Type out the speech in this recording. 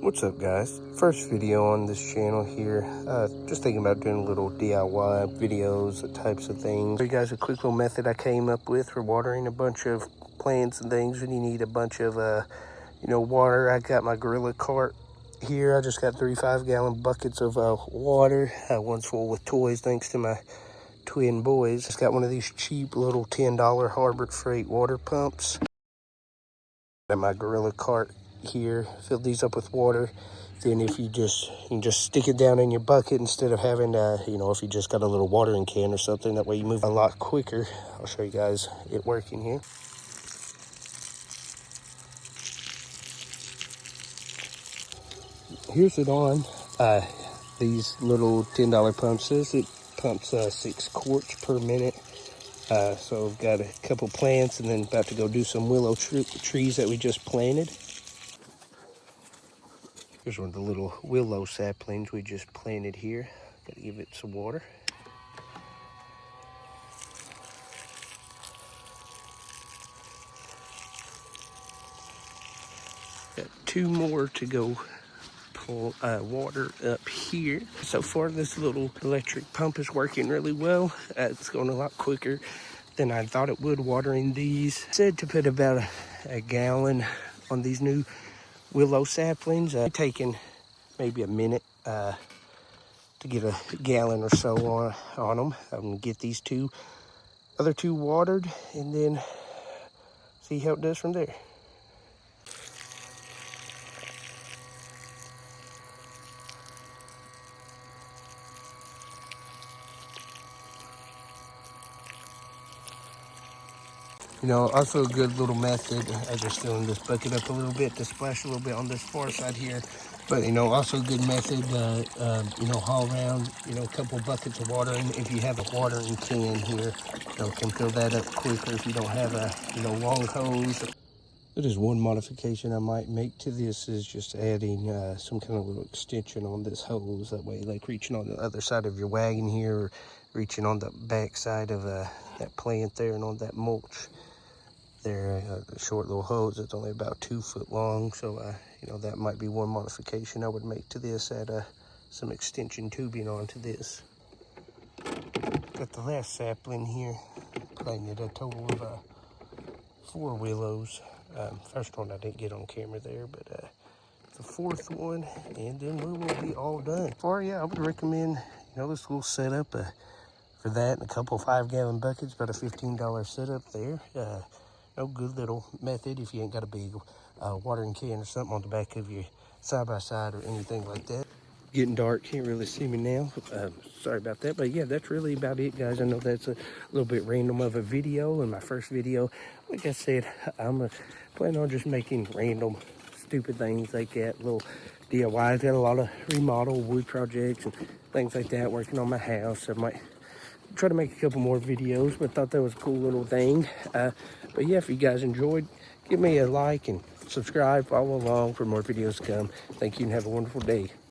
What's up, guys? First video on this channel here. Just thinking about doing a little DIY videos, the types of things. Show you guys a quick little method I came up with for watering a bunch of plants and things when you need a bunch of water. I got my gorilla cart here. I just got 35-gallon buckets of water. One's full with toys thanks to my twin boys. Just got one of these cheap little $10 Harbor Freight water pumps. Got my gorilla cart here, fill these up with water. Then if you can just stick it down in your bucket instead of having to, if you just got a little watering can or something, that way you move a lot quicker. I'll show you guys it working here. Here's it on. These little $10 pumps, it pumps 6 quarts per minute. So I've got a couple plants and then about to go do some willow trees that we just planted. Here's one of the little willow saplings we just planted here. Gotta give it some water. Got 2 more to go pull water up here. So far, this little electric pump is working really well. It's going a lot quicker than I thought it would watering these. Said to put about a gallon on these new willow saplings. Taking maybe a minute to get a gallon or so on them. I'm gonna get these other two watered and then see how it does from there. Also a good little method. I just filling this bucket up a little bit to splash a little bit on this far side here. But, also a good method, haul around, a couple buckets of water. And if you have a watering can here, can fill that up quicker if you don't have a, long hose. That is one modification I might make to this, is just adding some kind of little extension on this hose. That way, like reaching on the other side of your wagon here, or reaching on the back side of that plant there and on that mulch. There, a short little hose that's only about 2 foot long. So, that might be one modification I would make to this, add some extension tubing onto this. Got the last sapling here, planted a total of 4 willows. First one I didn't get on camera there, but the 4th one, and then we will be all done. I would recommend, this little setup for that, and a couple 5-gallon buckets, about a $15 setup there. Good little method if you ain't got a big watering can or something on the back of your side-by-side or anything like that. Getting dark, can't really see me now. Sorry about that, but yeah, that's really about it, guys. I know that's a little bit random of a video, and my first video, like I said, I'm planning on just making random stupid things like that, little DIYs. Got a lot of remodel wood projects and things like that, working on my house. I might try to make a couple more videos, but thought that was a cool little thing. But yeah, if you guys enjoyed, give me a like and subscribe, follow along for more videos to come. Thank you and have a wonderful day.